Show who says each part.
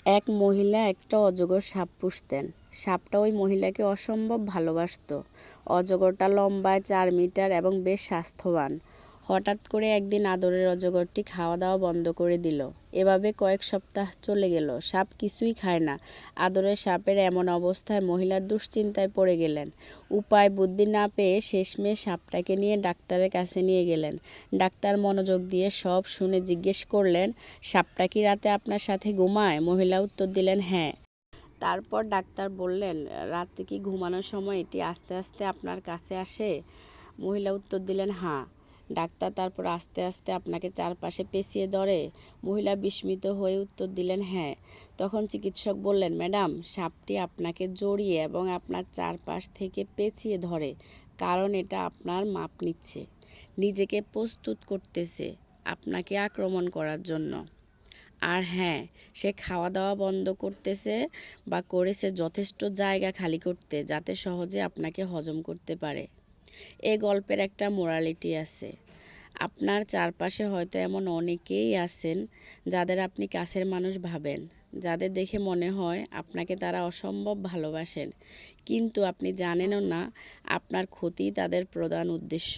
Speaker 1: এক মহিলা একটা অজগর সাপ পুষতেন। সাপটা ওই মহিলাকে অসম্ভব ভালোবাসতো। অজগরটা লম্বায় 4 মিটার এবং বেশ স্বাস্থ্যবান। হঠাৎ করে একদিন আদরের অজগরটি খাওয়া দাওয়া বন্ধ করে দিল। এভাবে কয়েক সপ্তাহ চলে গেল। সাপ কিছুই খায় না। আদরের সাপের এমন অবস্থায় মহিলার দুশ্চিন্তায় পড়ে গেলেন। উপায় বুদ্ধি না পেয়ে শেষমেশ সাপটাকে নিয়ে ডাক্তারের কাছে নিয়ে গেলেন। ডাক্তার মনোযোগ দিয়ে সব শুনে জিজ্ঞেস করলেন, সাপটা কি রাতে আপনার সাথে ঘুমায়? মহিলা উত্তর দিলেন, হ্যাঁ। তারপর ডাক্তার বললেন, রাতে কি ঘুমানোর সময় এটি আস্তে আস্তে আপনার কাছে আসে? মহিলা উত্তর দিলেন, হ্যাঁ। ডাক্তার তারপর আস্তে আস্তে আপনাকে চারপাশে পেঁচিয়ে ধরে? মহিলা বিস্মিত হয়ে উত্তর দিলেন, হ্যাঁ। তখন চিকিৎসক বললেন, ম্যাডাম, সাপটি আপনাকে জড়িয়ে এবং আপনার চারপাশ থেকে পেঁচিয়ে ধরে কারণ এটা আপনার মাপ নিচ্ছে, নিজেকে প্রস্তুত করতেছে আপনাকে আক্রমণ করার জন্য। আর হ্যাঁ, সে খাওয়া দাওয়া বন্ধ করতেছে বা করেছে যথেষ্ট জায়গা খালি করতে, যাতে সহজে আপনাকে হজম করতে পারে। এই গল্পের একটা মোরালিটি আছে। আপনার চারপাশে হয়তো এমন অনেকেই আছেন যাদের আপনি কাছের মানুষ ভাবেন, যাদের দেখে মনে হয় আপনাকে তারা অসম্ভব ভালোবাসেন, কিন্তু আপনি জানেনও না আপনার ক্ষতিই তাদের প্রধান উদ্দেশ্য।